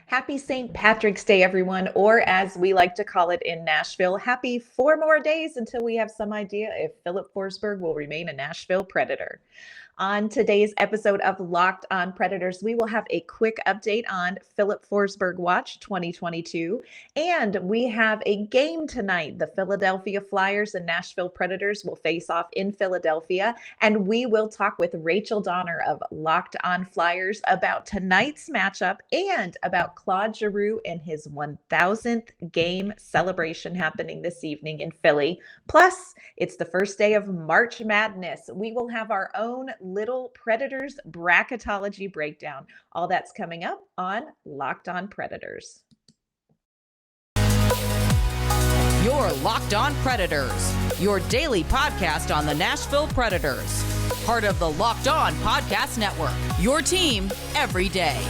Happy St. Patrick's Day, everyone, or as we like to call it in Nashville, happy 4 more days until we have some idea if Filip Forsberg will remain a Nashville Predator. On today's episode of Locked on Predators, we will have a quick update on Filip Forsberg Watch 2022, and we have a game tonight. The Philadelphia Flyers and Nashville Predators will face off in Philadelphia, and we will talk with Rachel Donner of Locked on Flyers about tonight's matchup and about Claude Giroux and his 1000th game celebration happening this evening in Philly. Plus, it's the first day of March Madness. We will have our own little Predators bracketology breakdown. All that's coming up on Locked on Predators. You're Locked on Predators, your daily podcast on the Nashville Predators. Part of the Locked on Podcast Network, your team every day.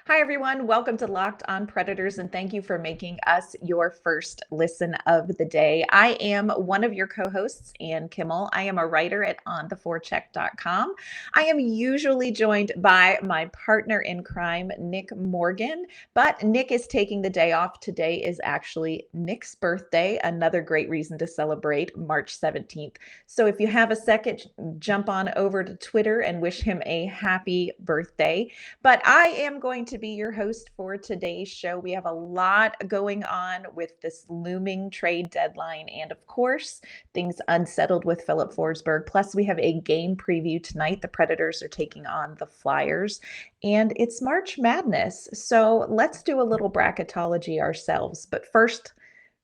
Hi, everyone. Welcome to Locked on Predators, and thank you for making us your first listen of the day. I am one of your co-hosts, Ann Kimmel. I am a writer at ontheforecheck.com. I am usually joined by my partner in crime, Nick Morgan, but Nick is taking the day off. Today is actually Nick's birthday, another great reason to celebrate March 17th. So if you have a second, jump on over to Twitter and wish him a happy birthday. But I am going to be your host for today's show. We have a lot going on with this looming trade deadline and, of course, things unsettled with Filip Forsberg. Plus, we have a game preview tonight. The Predators are taking on the Flyers, and it's March Madness. So let's do a little bracketology ourselves. But first,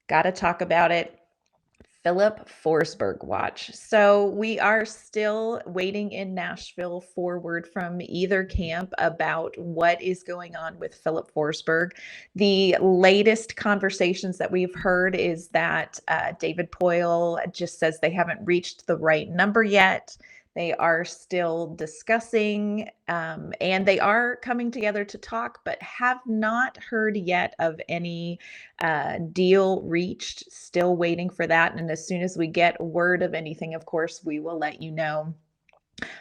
got to talk about it. Filip Forsberg watch. So we are still waiting in Nashville for word from either camp about what is going on with Filip Forsberg. The latest conversations that we've heard is that David Poile just says they haven't reached the right number yet. They are still discussing and they are coming together to talk, but have not heard yet of any deal reached. Still waiting for that. And as soon as we get word of anything, of course, we will let you know.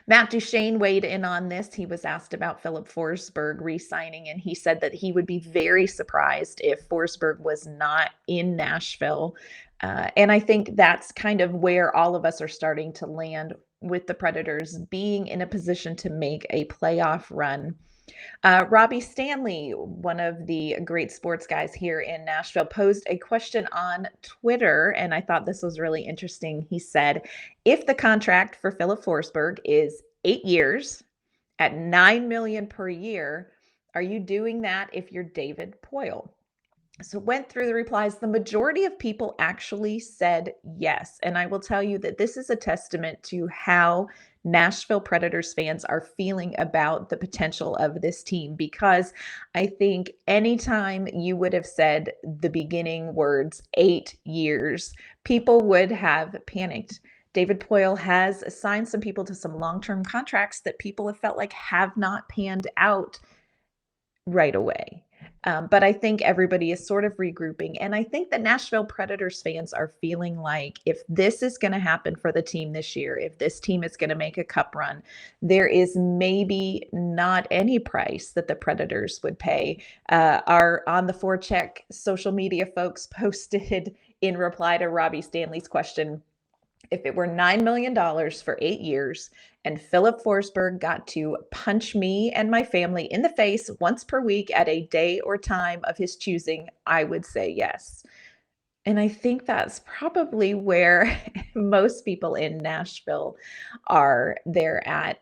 Matt Duchene weighed in on this. He was asked about Filip Forsberg re-signing, and he said that he would be very surprised if Forsberg was not in Nashville. And I think that's kind of where all of us are starting to land with the Predators being in a position to make a playoff run. Robbie Stanley, one of the great sports guys here in Nashville, posed a question on Twitter, and I thought this was really interesting. He said, if the contract for Filip Forsberg is 8 years at $9 million per year, are you doing that if you're David Poile? So went through the replies. The majority of people actually said yes. And I will tell you that this is a testament to how Nashville Predators fans are feeling about the potential of this team, because I think anytime you would have said the beginning words 8 years, people would have panicked. David Poile has assigned some people to some long-term contracts that people have felt like have not panned out right away. But I think everybody is sort of regrouping. And I think the Nashville Predators fans are feeling like if this is going to happen for the team this year, if this team is going to make a cup run, there is maybe not any price that the Predators would pay. Our On the Forecheck social media folks posted in reply to Robbie Stanley's question, if it were $9 million for 8 years and Filip Forsberg got to punch me and my family in the face once per week at a day or time of his choosing, I would say yes. And I think that's probably where most people in Nashville are there at.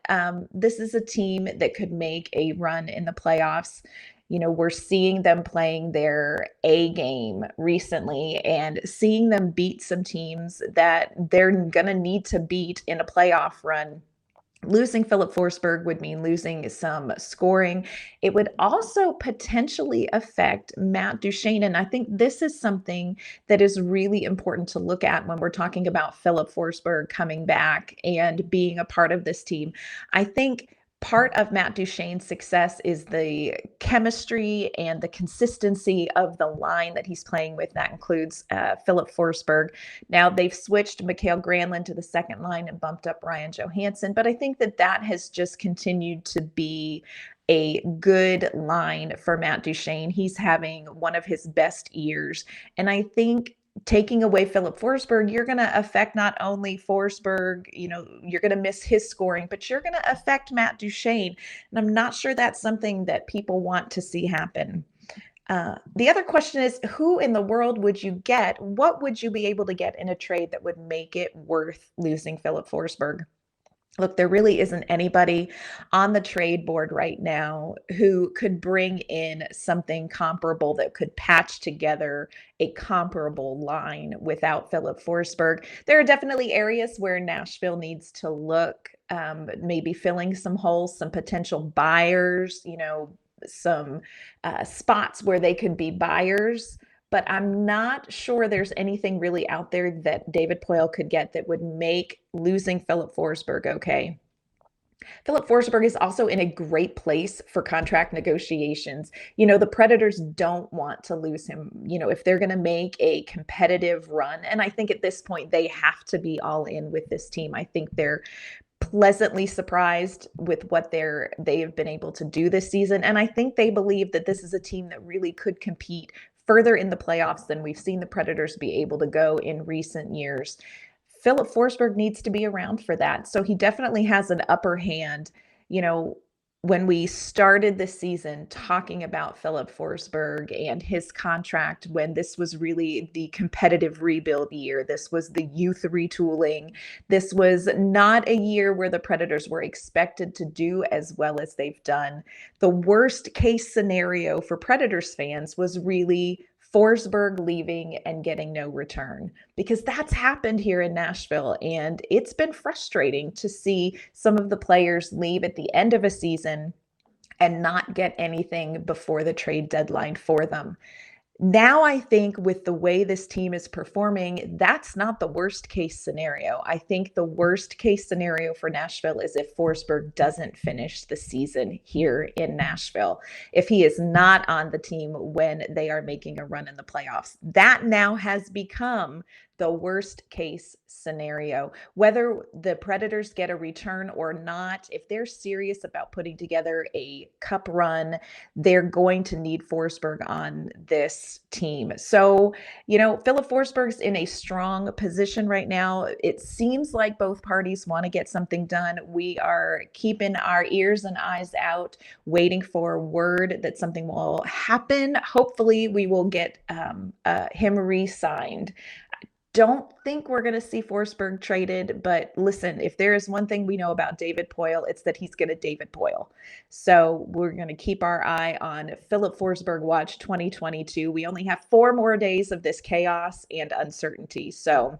This is a team that could make a run in the playoffs. You know, we're seeing them playing their A game recently and seeing them beat some teams that they're going to need to beat in a playoff run. Losing Filip Forsberg would mean losing some scoring. It would also potentially affect Matt Duchene. And I think this is something that is really important to look at when we're talking about Filip Forsberg coming back and being a part of this team. I think part of Matt Duchene's success is the chemistry and the consistency of the line that he's playing with. That includes Filip Forsberg. Now they've switched Mikael Granlund to the second line and bumped up Ryan Johansson, but I think that has just continued to be a good line for Matt Duchene. He's having one of his best years, and I think taking away Filip Forsberg, you're going to affect not only Forsberg, you're going to miss his scoring, but you're going to affect Matt Duchene. And I'm not sure that's something that people want to see happen. The other question is, who in the world would you get? What would you be able to get in a trade that would make it worth losing Filip Forsberg? Look, there really isn't anybody on the trade board right now who could bring in something comparable that could patch together a comparable line without Filip Forsberg. There are definitely areas where Nashville needs to look, maybe filling some holes, some potential buyers, some spots where they could be buyers. But I'm not sure there's anything really out there that David Poile could get that would make losing Filip Forsberg okay. Filip Forsberg is also in a great place for contract negotiations. The Predators don't want to lose him, if they're going to make a competitive run. And I think at this point, they have to be all in with this team. I think they're pleasantly surprised with what they have been able to do this season. And I think they believe that this is a team that really could compete further in the playoffs than we've seen the Predators be able to go in recent years. Filip Forsberg needs to be around for that. So he definitely has an upper hand. When we started the season talking about Filip Forsberg and his contract, when this was really the competitive rebuild year, this was the youth retooling, this was not a year where the Predators were expected to do as well as they've done. The worst case scenario for Predators fans was really Forsberg leaving and getting no return, because that's happened here in Nashville. And it's been frustrating to see some of the players leave at the end of a season and not get anything before the trade deadline for them. Now, I think with the way this team is performing, that's not the worst case scenario. I think the worst case scenario for Nashville is if Forsberg doesn't finish the season here in Nashville, if he is not on the team when they are making a run in the playoffs. That now has become the worst case scenario. Whether the Predators get a return or not, if they're serious about putting together a cup run, they're going to need Forsberg on this team. So, Filip Forsberg's in a strong position right now. It seems like both parties want to get something done. We are keeping our ears and eyes out, waiting for word that something will happen. Hopefully, we will get him re-signed. Don't think we're going to see Forsberg traded, but listen, if there is one thing we know about David Poile, it's that he's going to David Poile. So we're going to keep our eye on Filip Forsberg Watch 2022. We only have 4 more days of this chaos and uncertainty. So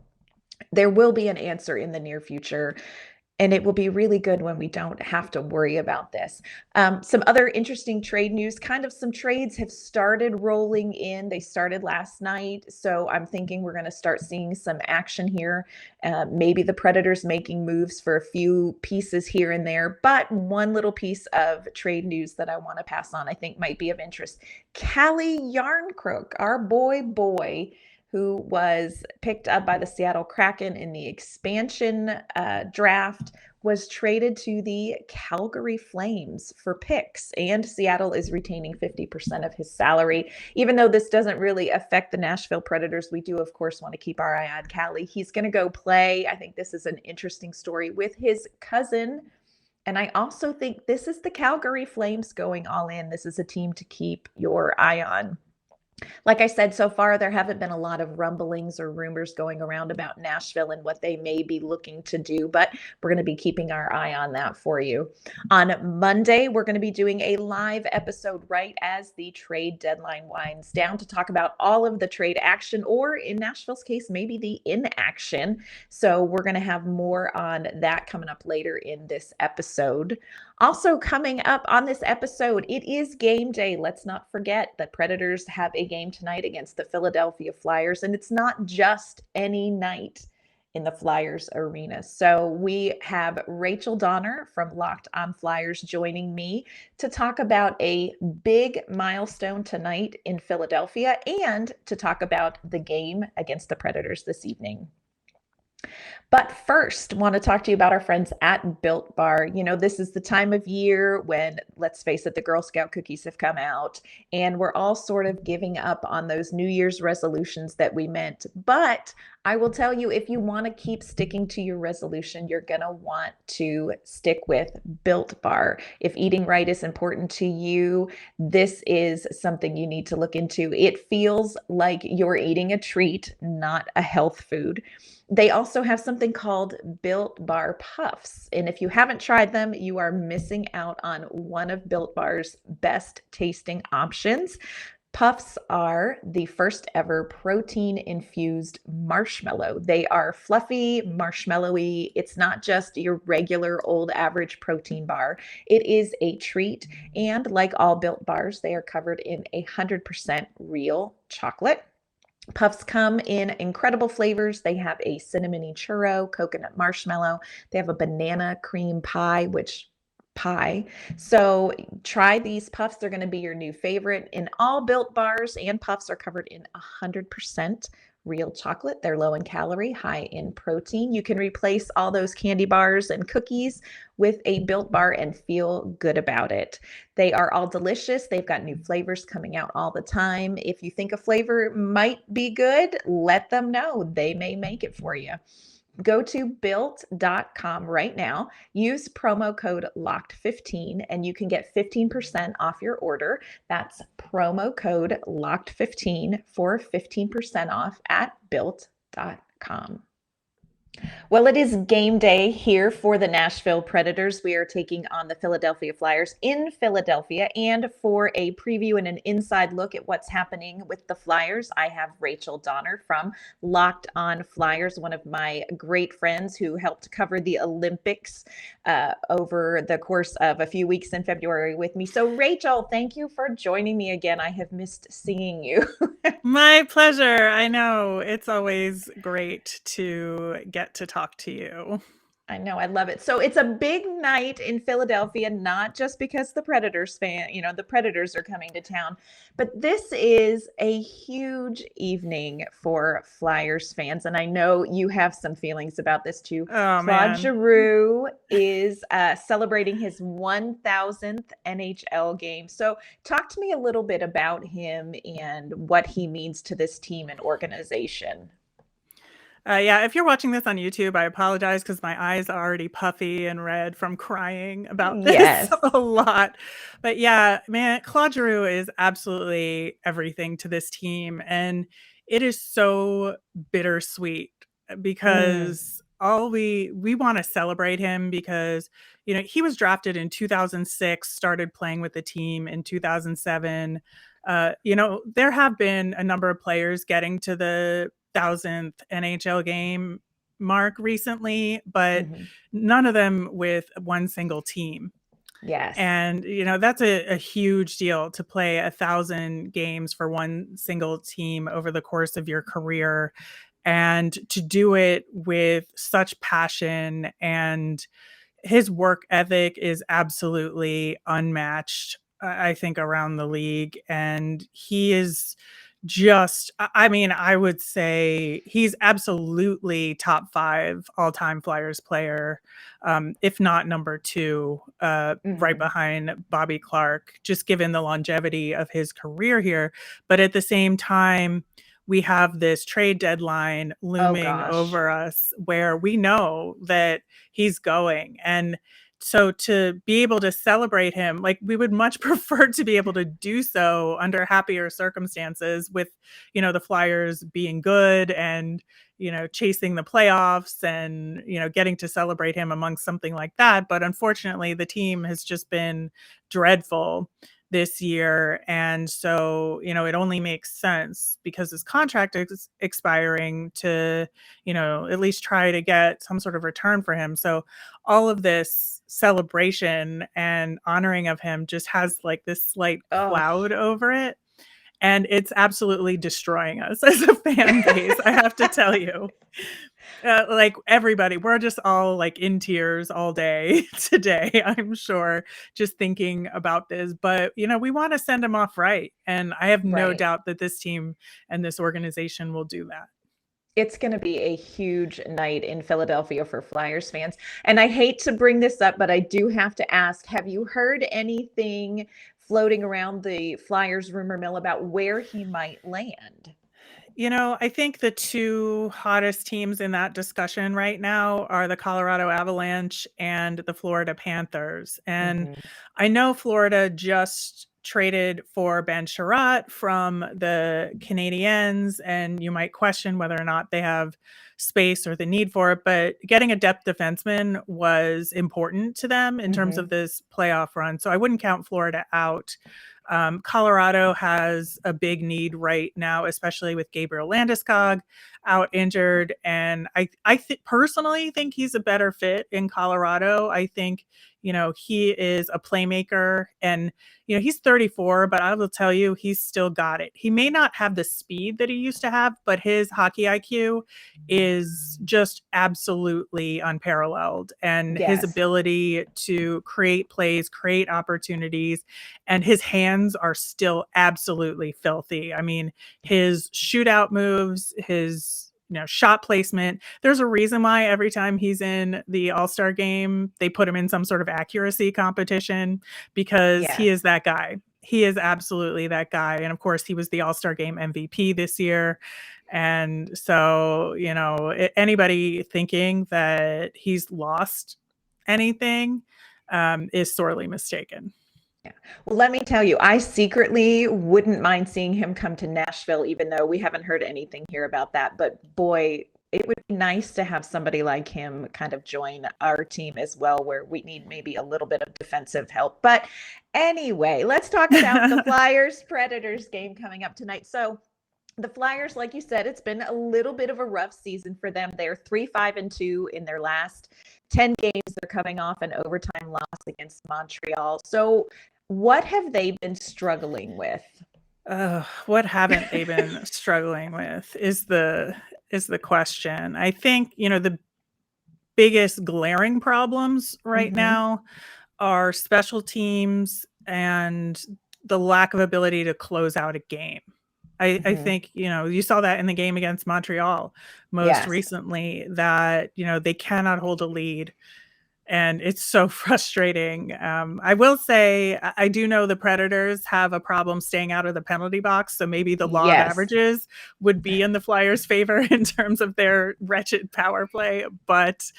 there will be an answer in the near future. And it will be really good when we don't have to worry about this. Some other interesting trade news, kind of some trades have started rolling in. They started last night. So I'm thinking we're going to start seeing some action here. Maybe the Predators making moves for a few pieces here and there. But one little piece of trade news that I want to pass on, I think might be of interest. Calle Jarnkrok, our boy, who was picked up by the Seattle Kraken in the expansion draft, was traded to the Calgary Flames for picks, and Seattle is retaining 50% of his salary. Even though this doesn't really affect the Nashville Predators, we do, of course, want to keep our eye on Calle. He's going to go play. I think this is an interesting story with his cousin. And I also think this is the Calgary Flames going all in. This is a team to keep your eye on. Like I said, so far, there haven't been a lot of rumblings or rumors going around about Nashville and what they may be looking to do, but we're going to be keeping our eye on that for you. On Monday, we're going to be doing a live episode right as the trade deadline winds down to talk about all of the trade action, or in Nashville's case, maybe the inaction. So we're going to have more on that coming up later in this episode. Also coming up on this episode, it is game day. Let's not forget the Predators have a game tonight against the Philadelphia Flyers, and it's not just any night. in the Flyers arena. So we have Rachel Donner from Locked on Flyers joining me to talk about a big milestone tonight in Philadelphia and to talk about the game against the Predators this evening. But first, want to talk to you about our friends at Built Bar. You know, this is the time of year when, let's face it, the Girl Scout cookies have come out, and we're all sort of giving up on those New Year's resolutions that we meant. But I will tell you, if you want to keep sticking to your resolution, you're going to want to stick with Built Bar. If eating right is important to you, this is something you need to look into. It feels like you're eating a treat, not a health food. They also have something called Built Bar Puffs. And if you haven't tried them, you are missing out on one of Built Bar's best tasting options. Puffs are the first ever protein infused marshmallow. They are fluffy, marshmallowy. It's not just your regular old average protein bar. It is a treat. And like all Built Bars, they are covered in 100% real chocolate. Puffs come in incredible flavors. They have a cinnamony churro, coconut marshmallow. They have a banana cream pie, pie. So try these puffs. They're going to be your new favorite. And all Built Bars and puffs are covered in 100% real chocolate. They're low in calorie, high in protein. You can replace all those candy bars and cookies with a Built Bar and feel good about it. They are all delicious. They've got new flavors coming out all the time. If you think a flavor might be good, let them know. They may make it for you. Go to built.com right now, use promo code LOCKED15, and you can get 15% off your order. That's promo code LOCKED15 for 15% off at built.com. Well, it is game day here for the Nashville Predators. We are taking on the Philadelphia Flyers in Philadelphia. And for a preview and an inside look at what's happening with the Flyers, I have Rachel Donner from Locked on Flyers, one of my great friends who helped cover the Olympics over the course of a few weeks in February with me. So, Rachel, thank you for joining me again. I have missed seeing you. My pleasure. I know. It's always great to get to talk to you. I know, I love it. So it's a big night in Philadelphia, not just because the Predators are coming to town, but this is a huge evening for Flyers fans. And I know you have some feelings about this too. Oh, Claude man. Giroux is celebrating his 1000th NHL game. So talk to me a little bit about him and what he means to this team and organization. Yeah, if you're watching this on YouTube, I apologize because my eyes are already puffy and red from crying about this Yes. a lot. But yeah, man, Claude Giroux is absolutely everything to this team. And it is so bittersweet because we want to celebrate him because, he was drafted in 2006, started playing with the team in 2007. There have been a number of players getting to the 1000th NHL game mark recently, but none of them with one single team. Yes. And, that's a huge deal to play 1,000 games for one single team over the course of your career and to do it with such passion. And his work ethic is absolutely unmatched, I think, around the league. And he is I would say he's absolutely top 5 all-time Flyers player, if not number 2, right behind Bobby Clarke, just given the longevity of his career here. But at the same time, we have this trade deadline looming over us where we know that he's going. And so to be able to celebrate him, like we would much prefer to be able to do so under happier circumstances with, the Flyers being good and, chasing the playoffs and, getting to celebrate him amongst something like that. But unfortunately, the team has just been dreadful this year. And so, it only makes sense because his contract is expiring to, at least try to get some sort of return for him. So all of this celebration and honoring of him just has like this slight cloud over it. And it's absolutely destroying us as a fan base, I have to tell you. Like everybody, we're just all like in tears all day today, I'm sure, just thinking about this. But, we want to send him off right. And I have no Right. doubt that this team and this organization will do that. It's going to be a huge night in Philadelphia for Flyers fans. And I hate to bring this up, but I do have to ask, have you heard anything floating around the Flyers rumor mill about where he might land? I think the two hottest teams in that discussion right now are the Colorado Avalanche and the Florida Panthers. And Mhm. I know Florida just traded for Ben Sherratt from the Canadiens, and you might question whether or not they have space or the need for it. But getting a depth defenseman was important to them in terms of Mhm. this playoff run. So I wouldn't count Florida out. Colorado has a big need right now, especially with Gabriel Landeskog out injured. And I personally think he's a better fit in Colorado. I think, he is a playmaker and, he's 34, but I will tell you, he's still got it. He may not have the speed that he used to have, but his hockey IQ is just absolutely unparalleled. And his Yes. ability to create plays, create opportunities, and his hands are still absolutely filthy. I mean, his shootout moves, his shot placement. There's a reason why every time he's in the All-Star game, they put him in some sort of accuracy competition because he is Yes. that guy. He is absolutely that guy. And of course, he was the All-Star game MVP this year. And so, anybody thinking that he's lost anything is sorely mistaken. Yeah. Well, let me tell you, I secretly wouldn't mind seeing him come to Nashville, even though we haven't heard anything here about that. But boy, it would be nice to have somebody like him kind of join our team as well, where we need maybe a little bit of defensive help. But anyway, let's talk about the Flyers Predators game coming up tonight. So, the Flyers, like you said, it's been a little bit of a rough season for them. They're 3-5-2 in their last 10 games. They're coming off an overtime loss against Montreal. So, what have they been struggling with? What haven't they been struggling with is the question. I think, the biggest glaring problems right Mhm. now are special teams and the lack of ability to close out a game. I Mhm. think, you saw that in the game against Montreal most Yes. recently that, they cannot hold a lead. And it's so frustrating. I will say, I do know the Predators have a problem staying out of the penalty box. So maybe the law of Yes. averages would be in the Flyers' favor in terms of their wretched power play. But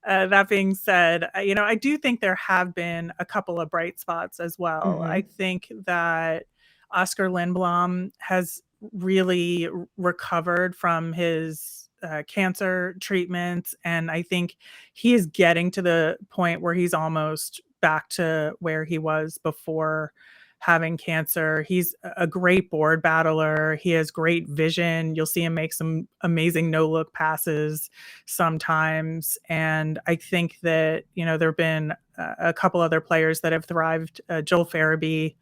that being said, I do think there have been a couple of bright spots as well. I Mhm. think that Oscar Lindblom has really recovered from his cancer treatment. And I think he is getting to the point where he's almost back to where he was before having cancer. He's a great board battler. He has great vision. You'll see him make some amazing no-look passes sometimes. And I think that, there have been a couple other players that have thrived. Joel Farabee,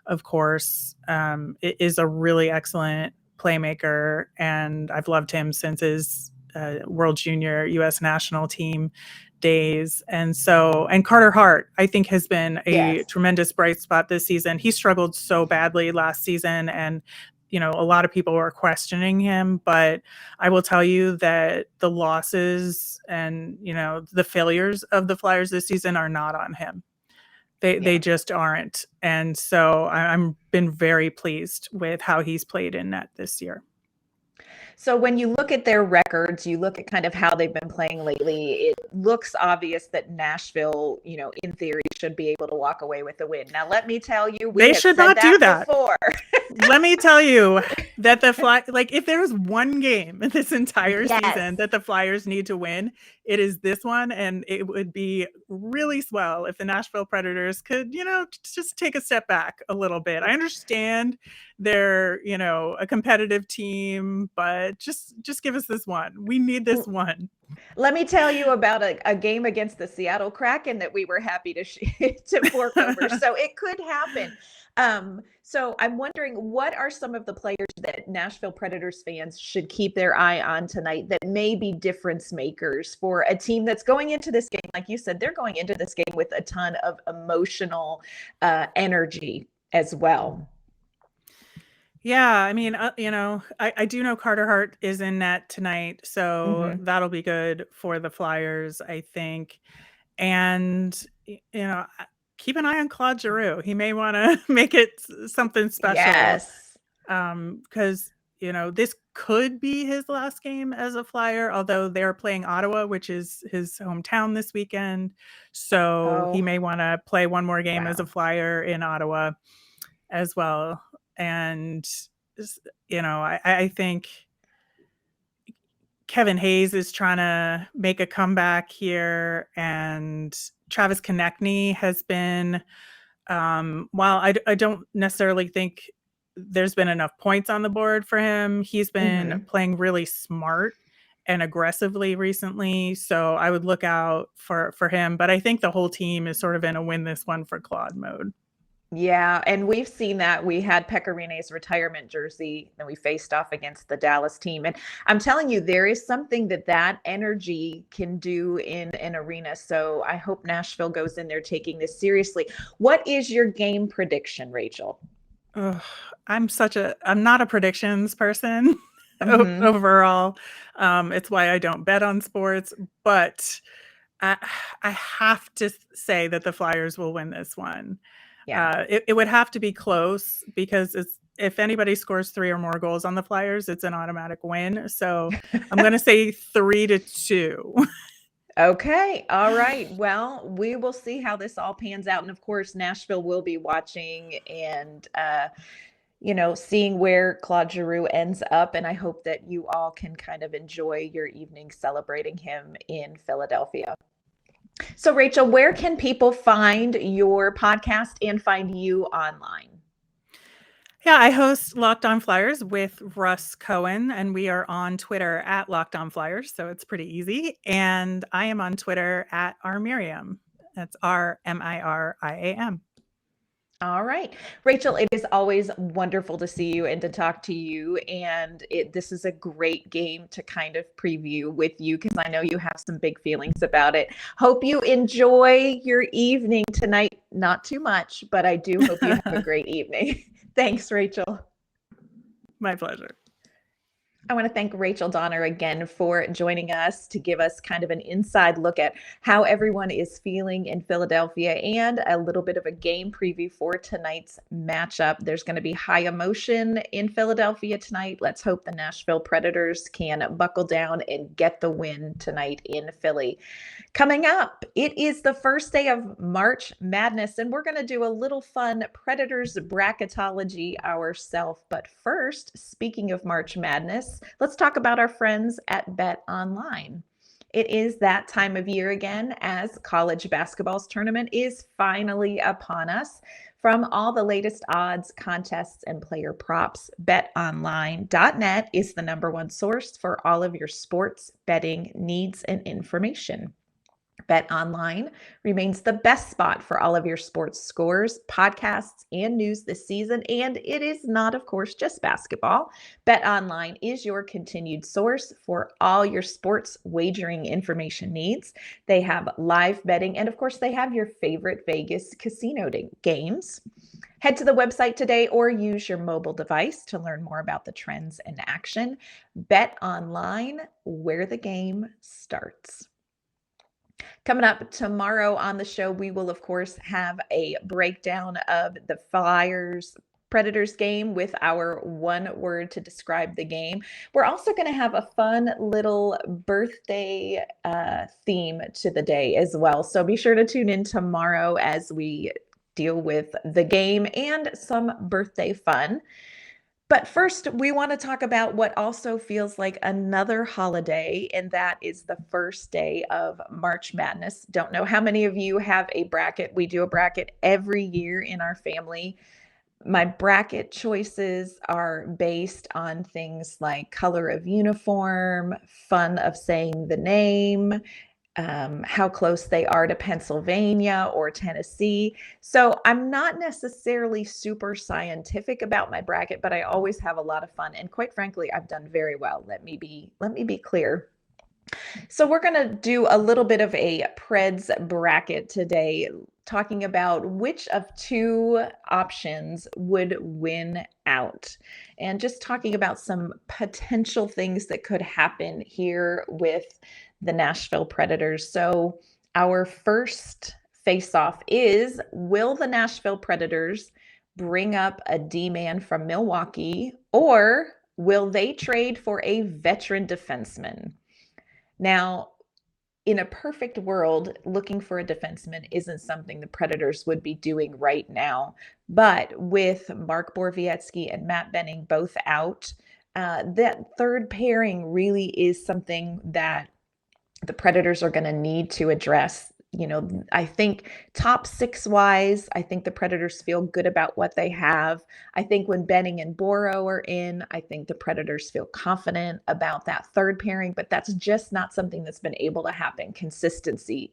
of course, is a really excellent playmaker, and I've loved him since his World Junior U.S. national team days. And Carter Hart, I think, has been a Yes. tremendous bright spot this season. He struggled so badly last season, and a lot of people were questioning him, but I will tell you that the losses and, the failures of the Flyers this season are not on him. They Yeah. just aren't. And so I'm been very pleased with how he's played in net this year. So when you look at their records, you look at kind of how they've been playing lately, it looks obvious that Nashville, in theory, should be able to walk away with a win. Now, let me tell you, we They have should said not do that that. before. Let me tell you that if there's one game in this entire Yes. season that the Flyers need to win, it is this one. And it would be really swell if the Nashville Predators could, just take a step back a little bit. I understand they're, a competitive team, but just give us this one. We need this one. Let me tell you about a game against the Seattle Kraken that we were happy to to fork over. So it could happen. So I'm wondering, what are some of the players that Nashville Predators fans should keep their eye on tonight that may be difference makers for a team that's going into this game? Like you said, they're going into this game with a ton of emotional energy as well. Yeah, I mean, I do know Carter Hart is in net tonight, so Mm-hmm. that'll be good for the Flyers, I think. And keep an eye on Claude Giroux. He may want to make it something special, Yes. because this could be his last game as a Flyer. Although they're playing Ottawa, which is his hometown this weekend, so he Oh, may want to play one more game as a wow. Flyer in Ottawa as well. And I think Kevin Hayes is trying to make a comeback here, and Travis Konechny has been, while I don't necessarily think there's been enough points on the board for him, he's been Mm-hmm. playing really smart and aggressively recently, so I would look out for him. But I think the whole team is sort of in a win this one for Claude mode. Yeah, and we've seen that. We had Pekarine's retirement jersey, and we faced off against the Dallas team. And I'm telling you, there is something that energy can do in an arena. So I hope Nashville goes in there taking this seriously. What is your game prediction, Rachel? Ugh, I'm not a predictions person Mm-hmm. overall. It's why I don't bet on sports, but I, I have to say that the Flyers will win this one. Yeah. It would have to be close, because if anybody scores 3 or more goals on the Flyers, it's an automatic win. So I'm going to say 3-2. Okay. All right. Well, we will see how this all pans out. And of course, Nashville will be watching and, seeing where Claude Giroux ends up. And I hope that you all can kind of enjoy your evening celebrating him in Philadelphia. So, Rachel, where can people find your podcast and find you online? Yeah, I host Locked On Flyers with Russ Cohen, and we are on Twitter at Locked On Flyers, so it's pretty easy. And I am on Twitter at rmiriam. That's RMIRIAM. All right. Rachel, it is always wonderful to see you and to talk to you. And this is a great game to kind of preview with you, because I know you have some big feelings about it. Hope you enjoy your evening tonight. Not too much, but I do hope you have a great evening. Thanks, Rachel. My pleasure. I want to thank Rachel Donner again for joining us to give us kind of an inside look at how everyone is feeling in Philadelphia and a little bit of a game preview for tonight's matchup. There's going to be high emotion in Philadelphia tonight. Let's hope the Nashville Predators can buckle down and get the win tonight in Philly. Coming up, it is the first day of March Madness, and we're going to do a little fun Predators bracketology ourselves. But first, speaking of March Madness, let's talk about our friends at BetOnline. It is that time of year again, as college basketball's tournament is finally upon us. From all the latest odds, contests, and player props, betonline.net is the #1 source for all of your sports betting needs and information. BetOnline remains the best spot for all of your sports scores, podcasts, and news this season. And it is not, of course, just basketball. BetOnline is your continued source for all your sports wagering information needs. They have live betting, and of course, they have your favorite Vegas casino games. Head to the website today or use your mobile device to learn more about the trends in action. BetOnline, where the game starts. Coming up tomorrow on the show, we will, of course, have a breakdown of the Flyers Predators game with our one word to describe the game. We're also going to have a fun little birthday theme to the day as well. So be sure to tune in tomorrow as we deal with the game and some birthday fun. But first, we want to talk about what also feels like another holiday, and that is the first day of March Madness. Don't know how many of you have a bracket. We do a bracket every year in our family. My bracket choices are based on things like color of uniform, fun of saying the name, how close they are to Pennsylvania or Tennessee. So I'm not necessarily super scientific about my bracket, but I always have a lot of fun. And quite frankly, I've done very well. Let me be clear. So we're going to do a little bit of a Preds bracket today, talking about which of two options would win out, and just talking about some potential things that could happen here with the Nashville Predators. So our first face-off is, will the Nashville Predators bring up a D-man from Milwaukee, or will they trade for a veteran defenseman? Now, in a perfect world, looking for a defenseman isn't something the Predators would be doing right now. But with Mark Borowiecki and Matt Benning both out, that third pairing really is something that the Predators are going to need to address. I think top six wise, I think the Predators feel good about what they have. I think when Benning and Boro are in, I think the Predators feel confident about that third pairing, but that's just not something that's been able to happen consistently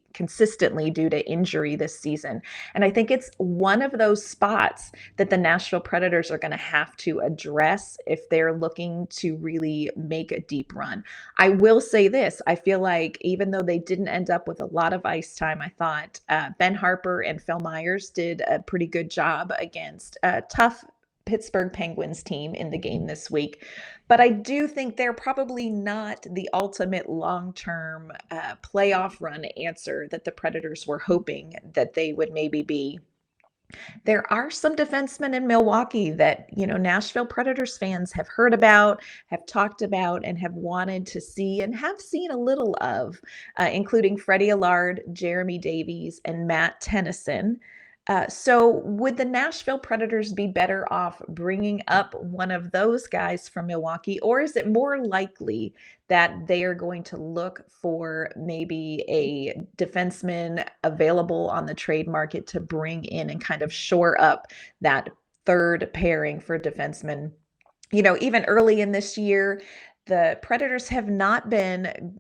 due to injury this season. And I think it's one of those spots that the Nashville Predators are going to have to address if they're looking to really make a deep run. I will say this, I feel like even though they didn't end up with a lot of ice time, I thought Ben Harper and Phil Myers did a pretty good job against a tough Pittsburgh Penguins team in the game this week. But I do think they're probably not the ultimate long-term playoff run answer that the Predators were hoping that they would maybe be. There are some defensemen in Milwaukee that, Nashville Predators fans have heard about, have talked about, and have wanted to see and have seen a little of, including Freddie Allard, Jeremy Davies, and Matt Tennyson. So would the Nashville Predators be better off bringing up one of those guys from Milwaukee, or is it more likely that they are going to look for maybe a defenseman available on the trade market to bring in and kind of shore up that third pairing for defensemen? Even early in this year, the Predators have not been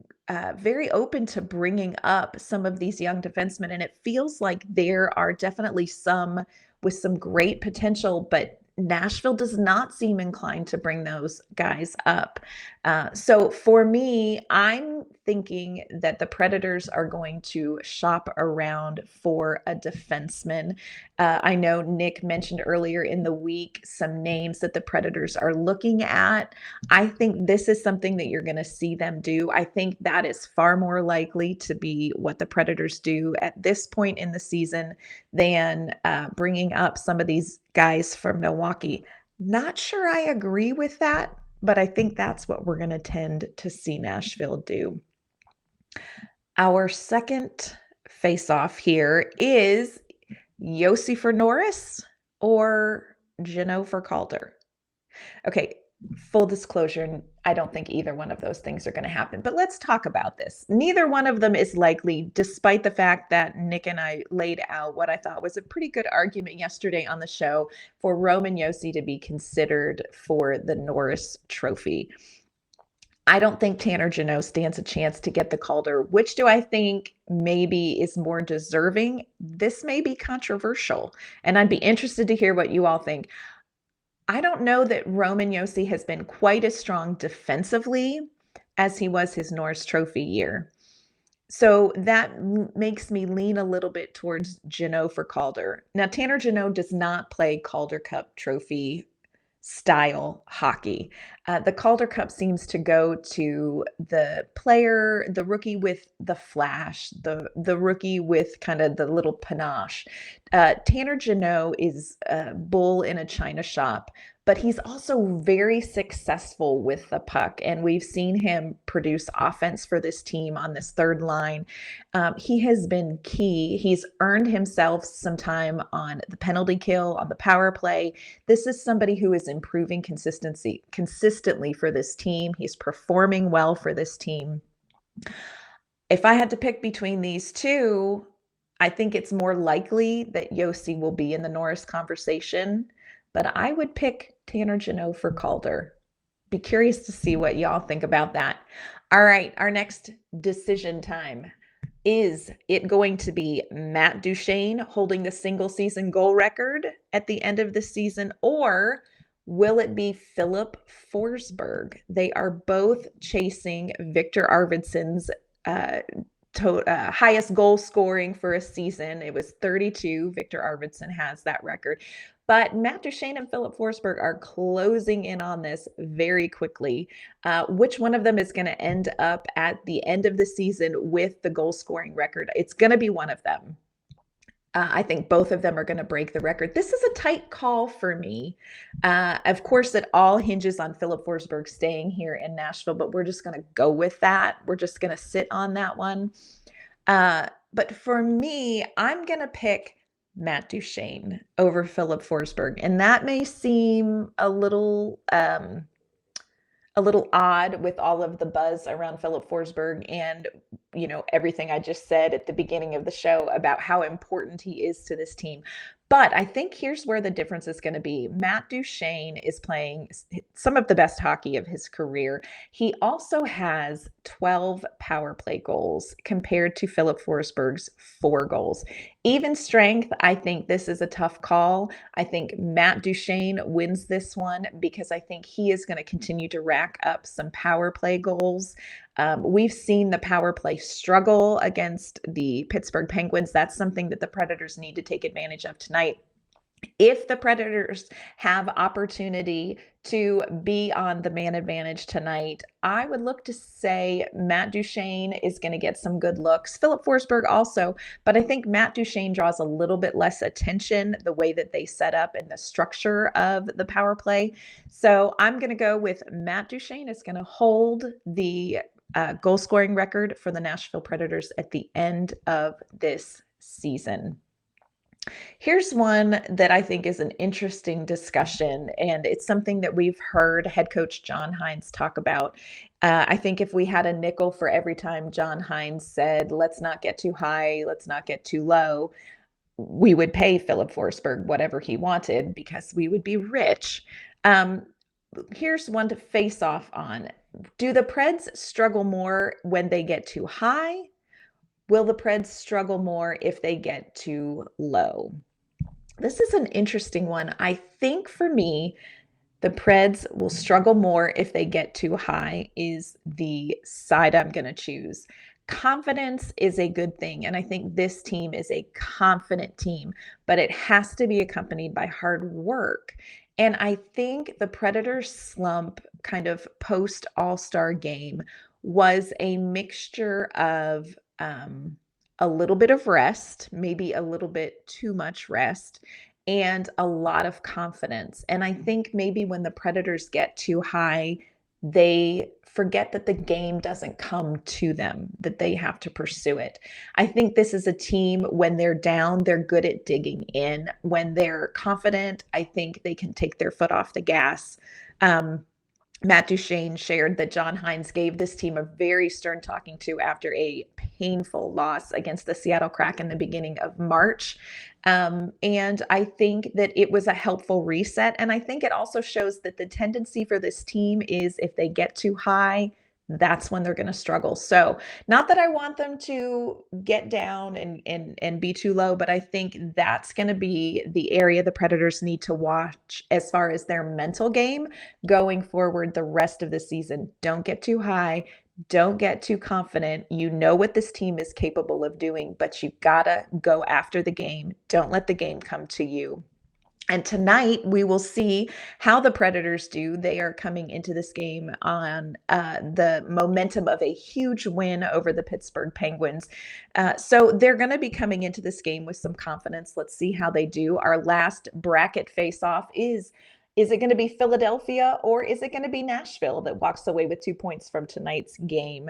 very open to bringing up some of these young defensemen, and it feels like there are definitely some with some great potential, but Nashville does not seem inclined to bring those guys up. So for me, I'm thinking that the Predators are going to shop around for a defenseman. I know Nick mentioned earlier in the week some names that the Predators are looking at. I think this is something that you're going to see them do. I think that is far more likely to be what the Predators do at this point in the season than bringing up some of these guys from Milwaukee. Not sure I agree with that, but I think that's what we're going to tend to see Nashville do. Our second face-off here is Yossi for Norris or Jeannot for Calder. Okay, full disclosure, I don't think either one of those things are going to happen, but let's talk about this. Neither one of them is likely, despite the fact that Nick and I laid out what I thought was a pretty good argument yesterday on the show for Roman Josi to be considered for the Norris Trophy. I don't think Tanner Jeannot stands a chance to get the Calder. Which do I think maybe is more deserving? This may be controversial, and I'd be interested to hear what you all think. I don't know that Roman Josi has been quite as strong defensively as he was his Norris Trophy year. So that makes me lean a little bit towards Jeannot for Calder. Now, Tanner Jeannot does not play Calder Cup Trophy style hockey. The Calder Cup seems to go to the player, the rookie with the flash, the rookie with kind of the little panache. Tanner Jeannot is a bull in a china shop, but he's also very successful with the puck, and we've seen him produce offense for this team on this third line. He has been key. He's earned himself some time on the penalty kill, on the power play. This is somebody who is improving consistently for this team. He's performing well for this team. If I had to pick between these two, I think it's more likely that Josi will be in the Norris conversation, but I would pick Tanner Jeannot for Calder. Be curious to see what y'all think about that. All right, our next decision time. Is it going to be Matt Duchene holding the single season goal record at the end of the season, or will it be Filip Forsberg? They are both chasing Victor Arvidsson's highest goal scoring for a season. It was 32. Victor Arvidsson has that record. But Matt Duchene and Filip Forsberg are closing in on this very quickly. Which one of them is going to end up at the end of the season with the goal scoring record? It's going to be one of them. I think both of them are going to break the record. This is a tight call for me. Of course, it all hinges on Filip Forsberg staying here in Nashville, but we're just going to go with that. We're just going to sit on that one. But for me, I'm going to pick Matt Duchene over Filip Forsberg. And that may seem a little odd with all of the buzz around Filip Forsberg and, everything I just said at the beginning of the show about how important he is to this team. But I think here's where the difference is going to be. Matt Duchene is playing some of the best hockey of his career. He also has 12 power play goals compared to Filip Forsberg's 4 goals. Even strength, I think this is a tough call. I think Matt Duchene wins this one because I think he is going to continue to rack up some power play goals. We've seen the power play struggle against the Pittsburgh Penguins. That's something that the Predators need to take advantage of tonight. If the Predators have opportunity to be on the man advantage tonight, I would look to say Matt Duchene is going to get some good looks. Filip Forsberg also, but I think Matt Duchene draws a little bit less attention the way that they set up and the structure of the power play. So I'm going to go with Matt Duchene is going to hold the goal scoring record for the Nashville Predators at the end of this season. Here's one that I think is an interesting discussion, and it's something that we've heard head coach John Hynes talk about. I think if we had a nickel for every time John Hynes said, let's not get too high, let's not get too low, we would pay Filip Forsberg whatever he wanted because we would be rich. Here's one to face off on. Do the Preds struggle more when they get too high? Will the Preds struggle more if they get too low? This is an interesting one. I think for me, the Preds will struggle more if they get too high is the side I'm going to choose. Confidence is a good thing, and I think this team is a confident team, but it has to be accompanied by hard work. And I think the Predators slump kind of post All-Star game was a mixture of a little bit of rest, maybe a little bit too much rest, and a lot of confidence. And I think maybe when the Predators get too high, they forget that the game doesn't come to them, that they have to pursue it. I think this is a team, when they're down, they're good at digging in. When they're confident, I think they can take their foot off the gas. Matt Duchene shared that John Hynes gave this team a very stern talking to after a painful loss against the Seattle Kraken in the beginning of March. And I think that it was a helpful reset. And I think it also shows that the tendency for this team is if they get too high, that's when they're going to struggle. So not that I want them to get down and be too low, but I think that's going to be the area the Predators need to watch as far as their mental game going forward the rest of the season. Don't get too high. Don't get too confident. You know what this team is capable of doing, but you gotta go after the game. Don't let the game come to you. And tonight we will see how the Predators do. They are coming into this game on the momentum of a huge win over the Pittsburgh Penguins. So they're going to be coming into this game with some confidence. Let's see how they do. Our last bracket face-off is it going to be Philadelphia or is it going to be Nashville that walks away with 2 points from tonight's game?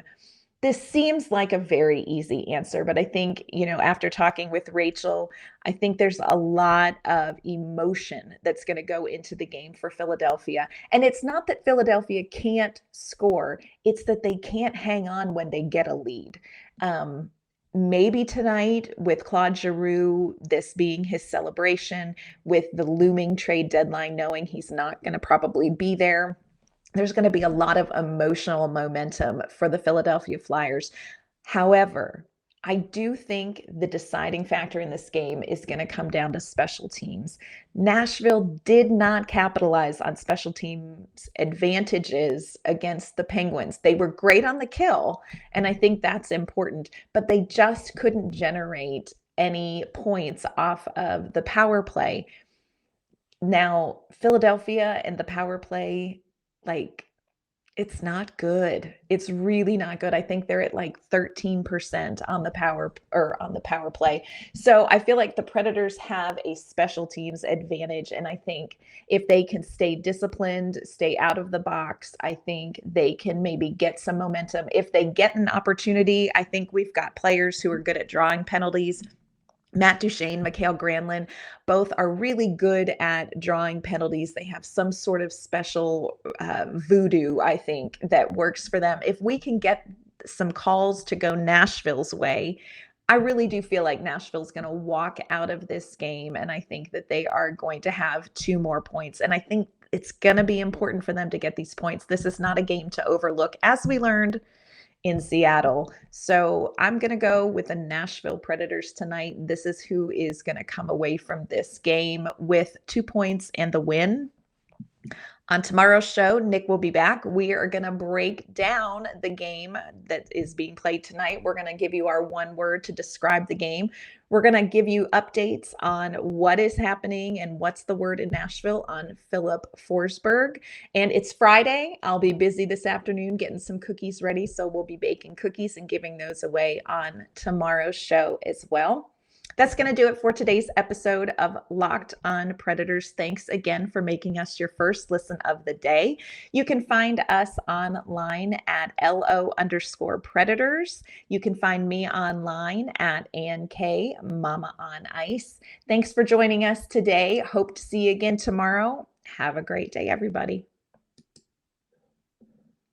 This seems like a very easy answer, but I think, after talking with Rachel, I think there's a lot of emotion that's going to go into the game for Philadelphia. And it's not that Philadelphia can't score, it's that they can't hang on when they get a lead. Maybe tonight with Claude Giroux, this being his celebration, with the looming trade deadline, knowing he's not going to probably be there, there's going to be a lot of emotional momentum for the Philadelphia Flyers. However, I do think the deciding factor in this game is going to come down to special teams. Nashville did not capitalize on special teams advantages against the Penguins. They were great on the kill, and I think that's important, but they just couldn't generate any points off of the power play. Now, Philadelphia and the power play, like, it's not good. It's really not good. I think they're at like 13% on the power play. So I feel like the Predators have a special teams advantage. And I think if they can stay disciplined, stay out of the box, I think they can maybe get some momentum. If they get an opportunity, I think we've got players who are good at drawing penalties. Matt Duchene, Mikhail Granlund, both are really good at drawing penalties. They have some sort of special voodoo, I think, that works for them. If we can get some calls to go Nashville's way, I really do feel like Nashville's going to walk out of this game, and I think that they are going to have 2 more points. And I think it's going to be important for them to get these points. This is not a game to overlook, as we learned in Seattle. So I'm going to go with the Nashville Predators tonight. This is who is going to come away from this game with 2 points and the win. On tomorrow's show, Nick will be back. We are going to break down the game that is being played tonight. We're going to give you our one word to describe the game. We're going to give you updates on what is happening and what's the word in Nashville on Filip Forsberg. And it's Friday. I'll be busy this afternoon getting some cookies ready. So we'll be baking cookies and giving those away on tomorrow's show as well. That's going to do it for today's episode of Locked on Predators. Thanks again for making us your first listen of the day. You can find us online at LO_Predators. You can find me online at Ann K, Mama on Ice. Thanks for joining us today. Hope to see you again tomorrow. Have a great day, everybody.